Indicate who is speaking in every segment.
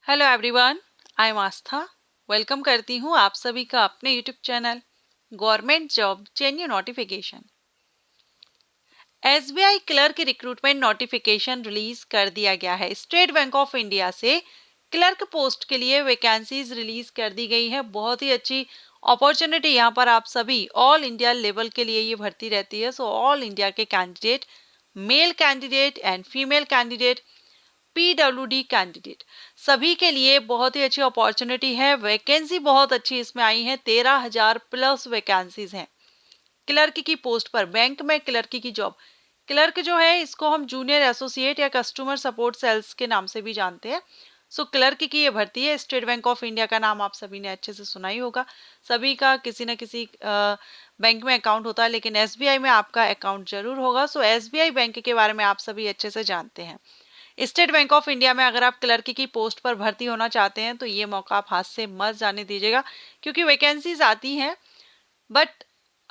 Speaker 1: Hello everyone, I am Astha. Welcome करती हूँ आप सभी का अपने YouTube channel government job genuine notification. SBI clerk recruitment notification release कर दिया गया है। स्टेट बैंक ऑफ इंडिया से क्लर्क पोस्ट के लिए वैकेंसीज रिलीज कर दी गई है। बहुत ही अच्छी अपॉर्चुनिटी यहाँ पर आप सभी ऑल इंडिया लेवल के लिए ये भर्ती रहती है। सो ऑल इंडिया के candidate, male candidate and female candidate, PWD candidate, सभी के लिए बहुत ही अच्छी अपॉर्चुनिटी है। वैकेंसी बहुत अच्छी इसमें आई है। 13,000 प्लस वैकेंसीज हैं क्लर्क की पोस्ट पर। बैंक में क्लर्क की जॉब, क्लर्क जो है इसको हम जूनियर एसोसिएट या कस्टमर सपोर्ट सेल्स के नाम से भी जानते हैं। सो क्लर्क की ये भर्ती है। स्टेट बैंक ऑफ इंडिया का नाम आप सभी ने अच्छे से सुना ही होगा। सभी का किसी न किसी बैंक में अकाउंट होता है, लेकिन एसबीआई में आपका अकाउंट जरूर होगा। सो एसबीआई बैंक के बारे में आप सभी अच्छे से जानते हैं। स्टेट बैंक ऑफ इंडिया में अगर आप क्लर्क की पोस्ट पर भर्ती होना चाहते हैं तो ये मौका आप हाथ से मत जाने दीजिएगा, क्योंकि वैकेंसीज आती हैं, बट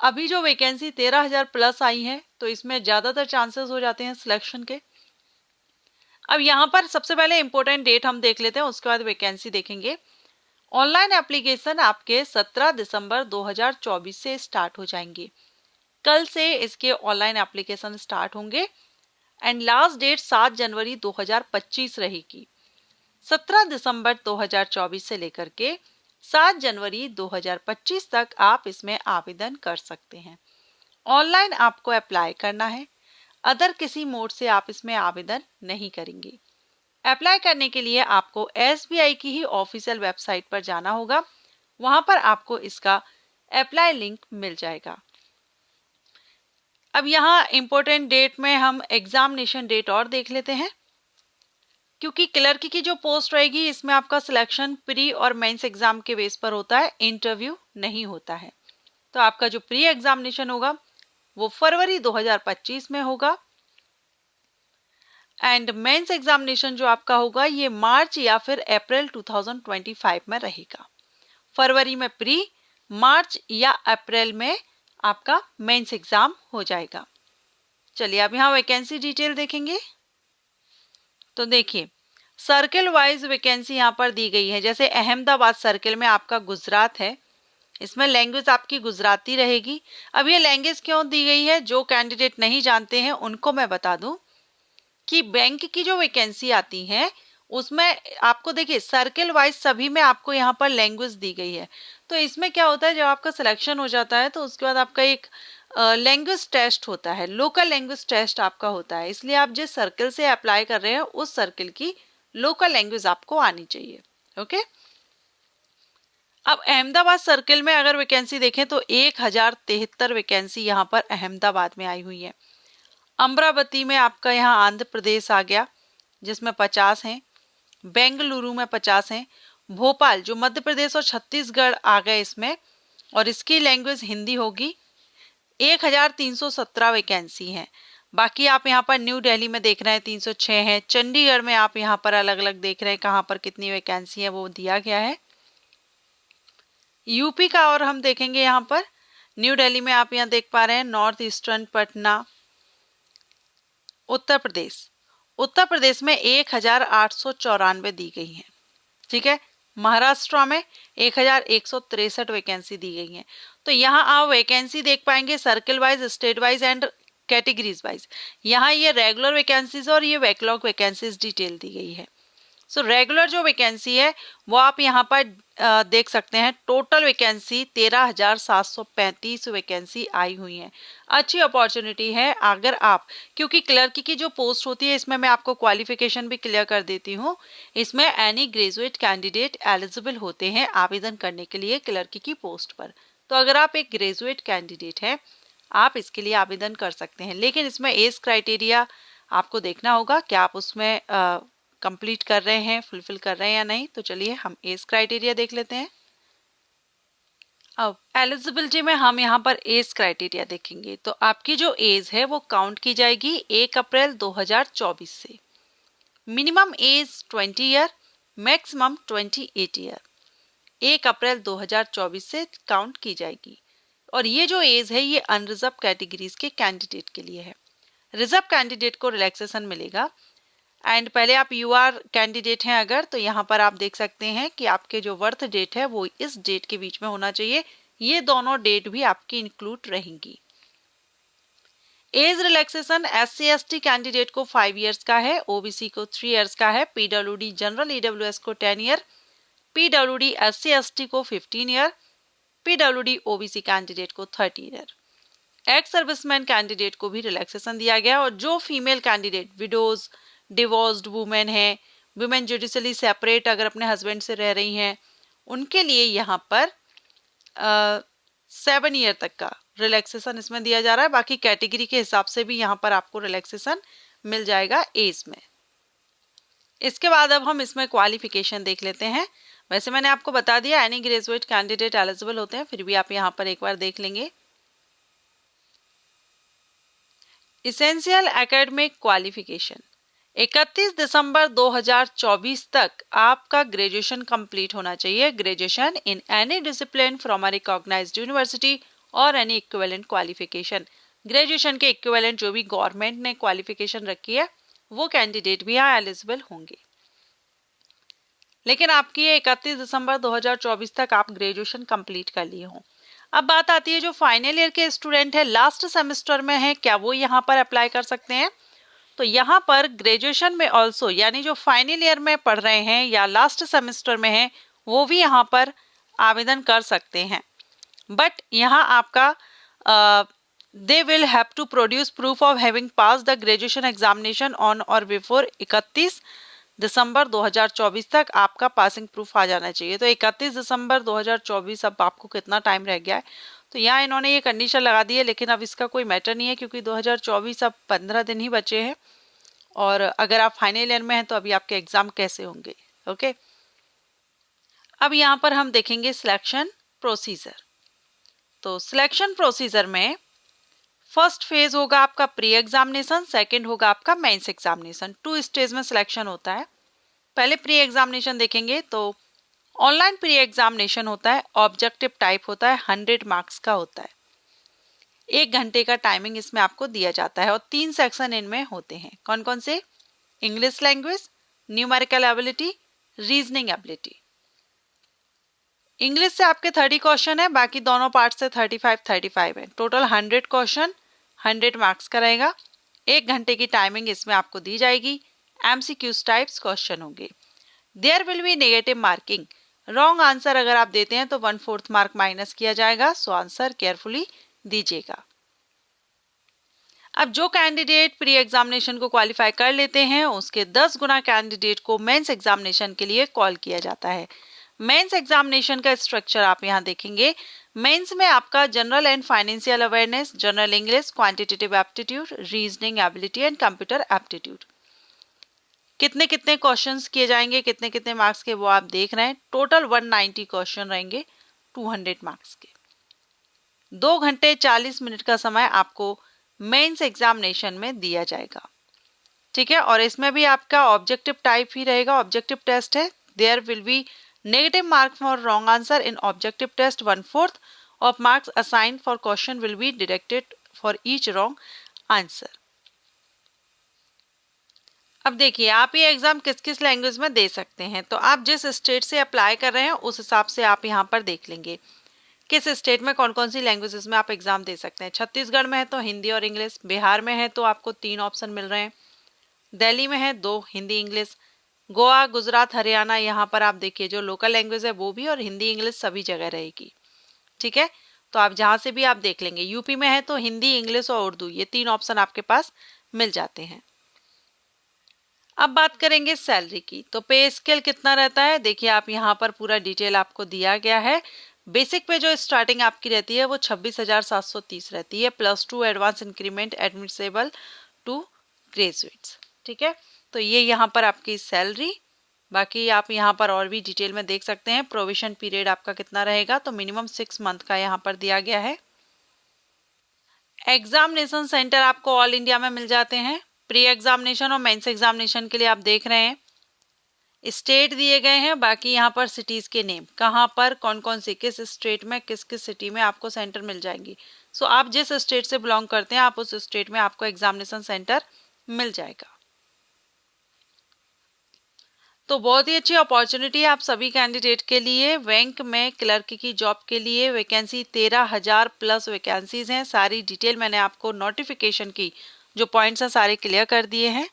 Speaker 1: अभी जो वैकेंसी 13,000 प्लस आई है तो इसमें ज़्यादातर चांसेस हो जाते हैं सिलेक्शन के। अब यहाँ पर सबसे पहले इंपॉर्टेंट डेट हम देख लेते हैं, उसके बाद वैकेंसी देखेंगे। ऑनलाइन एप्लीकेशन आपके 17 दिसंबर 2024 से स्टार्ट हो जाएंगे। कल से इसके ऑनलाइन एप्लीकेशन स्टार्ट होंगे एंड लास्ट डेट 7 जनवरी 2025 रहेगी। 17 दिसंबर 2024 से लेकर के 7 जनवरी 2025 तक आप इसमें आवेदन कर सकते हैं। ऑनलाइन आपको अप्लाई करना है, अदर किसी मोड से आप इसमें आवेदन नहीं करेंगे। अप्लाई करने के लिए आपको एसबीआई की ही ऑफिशियल वेबसाइट पर जाना होगा। वहां पर आपको इसका अप्लाई लिंक मिल जाएगा। अब यहाँ इंपॉर्टेंट डेट में हम एग्जामिनेशन डेट और देख लेते हैं, क्योंकि क्लर्क की जो पोस्ट रहेगी इसमें आपका सिलेक्शन प्री और मेंस एग्जाम के बेस पर होता है, इंटरव्यू नहीं होता है। तो आपका जो प्री एग्जामिनेशन होगा वो फरवरी 2025 में होगा एंड मेंस एग्जामिनेशन जो आपका होगा ये मार्च या फिर अप्रैल 2025 में रहेगा। फरवरी में प्री, मार्च या अप्रैल में आपका मेंस एग्जाम हो जाएगा। चलिए अब यहाँ वैकेंसी डिटेल देखेंगे। तो देखिए, सर्किल वाइज वैकेंसी यहाँ पर दी गई है। जैसे अहमदाबाद सर्किल में आपका गुजरात है, इसमें लैंग्वेज आपकी गुजराती रहेगी। अब ये लैंग्वेज क्यों दी गई है, जो कैंडिडेट नहीं जानते हैं उनको मैं बता दूं कि बैंक की जो वैकेंसी आती है उसमें आपको देखिए सर्किल वाइज सभी में आपको यहाँ पर लैंग्वेज दी गई है। तो इसमें क्या होता है, जब आपका सिलेक्शन हो जाता है तो उसके बाद आपका एक लैंग्वेज टेस्ट होता है, लोकल लैंग्वेज टेस्ट आपका होता है। इसलिए आप जिस सर्किल से अप्लाई कर रहे हैं उस सर्किल की लोकल लैंग्वेज आपको आनी चाहिए। ओके। अब अहमदाबाद सर्किल में अगर वैकेंसी देखें तो 1073 वैकेंसी यहाँ पर अहमदाबाद में आई हुई है। अमरावती में आपका यहाँ आंध्र प्रदेश आ गया जिसमें 50 हैं। बेंगलुरु में 50 हैं। भोपाल जो मध्य प्रदेश और छत्तीसगढ़ आ गए इसमें, और इसकी लैंग्वेज हिंदी होगी। 1317 वैकेंसी हैं। बाकी आप यहाँ पर न्यू दिल्ली में देख रहे हैं 306 हैं। चंडीगढ़ में आप यहाँ पर अलग अलग देख रहे हैं कहाँ पर कितनी वैकेंसी है वो दिया गया है। यूपी का और हम देखेंगे यहाँ पर न्यू दिल्ली में आप यहाँ देख पा रहे हैं नॉर्थ ईस्टर्न पटना। उत्तर प्रदेश में 1894 दी गई है। ठीक है। महाराष्ट्र में 1163 वैकेंसी दी गई है। तो यहाँ आप वैकेंसी देख पाएंगे circle wise, state wise and categories wise. यहाँ ये रेगुलर वैकेंसीज और ये बैकलॉग वैकेंसीज डिटेल दी गई है। सो रेगुलर जो वैकेंसी है वो आप यहाँ पर देख सकते हैं। टोटल वैकेंसी 13,735 वैकेंसी आई हुई है। अच्छी अपॉर्चुनिटी है अगर आप, क्योंकि क्लर्क की जो पोस्ट होती है इसमें मैं आपको क्वालिफिकेशन भी क्लियर कर देती हूँ। इसमें एनी ग्रेजुएट कैंडिडेट एलिजिबल होते हैं आवेदन करने के लिए क्लर्क की पोस्ट पर। तो अगर आप एक ग्रेजुएट कैंडिडेट हैं आप इसके लिए आवेदन कर सकते हैं, लेकिन इसमें एज क्राइटेरिया आपको देखना होगा कि आप उसमें कंप्लीट कर रहे हैं, फुलफिल कर रहे हैं या नहीं। तो चलिए हम एज क्राइटेरिया देख लेते हैं। अब एलिजिबिलिटी में हम यहाँ पर एज क्राइटेरिया देखेंगे तो आपकी जो एज है वो काउंट की जाएगी 1 अप्रैल 2024 से। Minimum age 20 year, maximum 28 year 1 अप्रैल 2024 से काउंट की जाएगी। और ये जो एज है ये अनरिजर्व कैटेगरीज के कैंडिडेट के लिए है। रिजर्व कैंडिडेट को रिलैक्सेशन मिलेगा एंड पहले आप यूआर कैंडिडेट हैं अगर, तो यहाँ पर आप देख सकते हैं कि आपके जो बर्थ डेट है वो इस डेट के बीच में होना चाहिए। ये दोनों डेट भी आपकी इंक्लूड रहेंगी। एज रिलैक्सेशन SC/ST कैंडिडेट को 5 इयर्स का है, OBC को 3 इयर्स का है, PWD जनरल EWS को 10 ईयर, PWD SC/ST को 15 ईयर, PWD OBC कैंडिडेट को 30 ईयर। एक्स सर्विसमैन कैंडिडेट को भी रिलैक्सेशन दिया गया, और जो female candidate widows, divorced women है, वुमेन जुडिशली सेपरेट अगर अपने हस्बैंड से रह रही हैं, उनके लिए यहाँ पर 7 ईयर तक का रिलैक्सेशन इसमें दिया जा रहा है। बाकी कैटेगरी के हिसाब से भी यहाँ पर आपको रिलैक्सेशन मिल जाएगा एज में। इसके बाद अब हम इसमें क्वालिफिकेशन देख लेते हैं। वैसे मैंने आपको बता दिया एनी ग्रेजुएट कैंडिडेट एलिजिबल होते हैं, फिर भी आप यहाँ पर एक बार देख लेंगे। इसेंशियल एकेडमिक क्वालिफिकेशन 31 दिसंबर 2024 तक आपका ग्रेजुएशन कंप्लीट होना चाहिए। Graduation in any discipline from a recognised university और एनी इक्विवेलेंट क्वालिफिकेशन। ग्रेजुएशन के इक्विवेलेंट जो भी गवर्नमेंट ने क्वालिफिकेशन रखी है वो कैंडिडेट भी यहाँ एलिजिबल होंगे। लेकिन आपकी ये 31 दिसंबर 2024 तक आप ग्रेजुएशन कंप्लीट कर लिए हों। अब बात आती है जो फाइनल ईयर के स्टूडेंट है, लास्ट सेमेस्टर में है, क्या वो यहाँ पर अप्लाई कर सकते हैं? तो यहाँ पर ग्रेजुएशन में ऑल्सो, यानी जो फाइनल ईयर में पढ़ रहे हैं या लास्ट सेमेस्टर में है, वो भी यहाँ पर आवेदन कर सकते हैं। बट यहाँ आपका they will have to produce proof of having pass the graduation examination on और बिफोर 31 दिसंबर 2024 तक आपका पासिंग प्रूफ आ जाना चाहिए। तो 31 दिसंबर 2024, अब आपको कितना टाइम रह गया है, तो यहाँ इन्होंने ये कंडीशन लगा दी है, लेकिन अब इसका कोई मैटर नहीं है क्योंकि 2024 अब 15 दिन ही बचे हैं, और अगर आप फाइनल ईयर में हैं तो अभी आपके एग्जाम कैसे होंगे। ओके, अब यहाँ पर हम देखेंगे सिलेक्शन प्रोसीजर। तो सिलेक्शन प्रोसीजर में फर्स्ट फेज होगा आपका प्री एग्जामिनेशन, सेकंड होगा आपका मेंस एग्जामिनेशन। 2 स्टेज में सिलेक्शन होता है। पहले प्री एग्जामिनेशन देखेंगे तो ऑनलाइन प्री एग्जामिनेशन होता है, ऑब्जेक्टिव टाइप होता है, 100 मार्क्स का होता है। 1 घंटे का टाइमिंग इसमें आपको दिया जाता है और 3 सेक्शन इनमें होते हैं। कौन कौन से? English language, numerical ability, reasoning ability. English से आपके 30 क्वेश्चन है, बाकी दोनों पार्ट से 35 है। टोटल 100 क्वेश्चन, 100 मार्क्स का रहेगा। 1 घंटे की टाइमिंग इसमें आपको दी जाएगी। MCQs टाइप्स क्वेश्चन होंगे। There will be negative marking. Wrong answer अगर आप देते हैं तो 1/4 मार्क माइनस किया जाएगा। सो आंसर केयरफुली दीजिएगा। अब जो कैंडिडेट प्री एग्जामिनेशन को क्वालिफाई कर लेते हैं उसके 10 गुना कैंडिडेट को मेंस एग्जामिनेशन के लिए कॉल किया जाता है। मेंस एग्जामिनेशन का स्ट्रक्चर आप यहाँ देखेंगे। मेंस में आपका general and financial awareness, general English, quantitative aptitude, reasoning ability and computer aptitude. कितने कितने क्वेश्चंस किए जाएंगे, कितने कितने मार्क्स के, वो आप देख रहे हैं। टोटल 190 क्वेश्चन रहेंगे 200 मार्क्स के। 2 घंटे 40 मिनट का समय आपको मेंस एग्जामिनेशन में दिया जाएगा। ठीक है, और इसमें भी आपका ऑब्जेक्टिव टाइप ही रहेगा। ऑब्जेक्टिव टेस्ट है। There will be negative mark for wrong answer in objective test. 1/4 of marks assigned for question will be deducted for each wrong answer. अब देखिए आप ये एग्जाम किस किस लैंग्वेज में दे सकते हैं। तो आप जिस स्टेट से अप्लाई कर रहे हैं उस हिसाब से आप यहाँ पर देख लेंगे किस स्टेट में कौन कौन सी लैंग्वेजेस में आप एग्जाम दे सकते हैं। छत्तीसगढ़ में है तो हिंदी और इंग्लिश, बिहार में है तो आपको 3 ऑप्शन मिल रहे हैं, दिल्ली में है 2, हिंदी इंग्लिश, गोवा, गुजरात, हरियाणा, यहाँ पर आप देखिए जो लोकल लैंग्वेज है वो भी, और हिंदी इंग्लिश सभी जगह रहेगी। ठीक है, तो आप जहाँ से भी आप देख लेंगे। यूपी में है तो हिंदी, इंग्लिश और उर्दू, ये 3 ऑप्शन आपके पास मिल जाते हैं। अब बात करेंगे सैलरी की। तो पे स्केल कितना रहता है, देखिए आप यहाँ पर पूरा डिटेल आपको दिया गया है। बेसिक पे जो स्टार्टिंग आपकी रहती है वो 26,730 रहती है, +2 advance increment admissible to graduates. ठीक है, तो ये यहाँ पर आपकी सैलरी। बाकी आप यहाँ पर और भी डिटेल में देख सकते हैं। प्रोविजन पीरियड आपका कितना रहेगा, तो मिनिमम 6 मंथ का यहाँ पर दिया गया है। एग्जामिनेशन सेंटर आपको ऑल इंडिया में मिल जाते हैं। प्री एग्जामिनेशन और मेंस एग्जामिनेशन के लिए आप देख रहे हैं स्टेट दिए गए हैं, बाकी यहाँ पर सिटीज के नेम, कहाँ पर कौन कौन सी, किस स्टेट में किस किस सिटी में आपको सेंटर मिल जाएंगी। सो आप जिस स्टेट से बिलोंग करते हैं आप उस स्टेट में आपको एग्जामिनेशन सेंटर मिल जाएगा। तो बहुत ही अच्छी अपॉर्चुनिटी है आप सभी कैंडिडेट के लिए। बैंक में क्लर्क की जॉब के लिए वैकेंसी 13,000 प्लस वैकेंसीज हैं। सारी डिटेल मैंने आपको नोटिफिकेशन की जो पॉइंट्स हैं सारे क्लियर कर दिए हैं।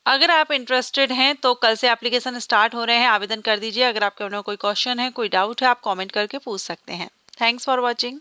Speaker 1: अगर आप इंटरेस्टेड हैं तो कल से एप्लीकेशन स्टार्ट हो रहे हैं, आवेदन कर दीजिए। अगर आपके मन में कोई क्वेश्चन है, कोई डाउट है, आप कमेंट करके पूछ सकते हैं। Thanks for watching.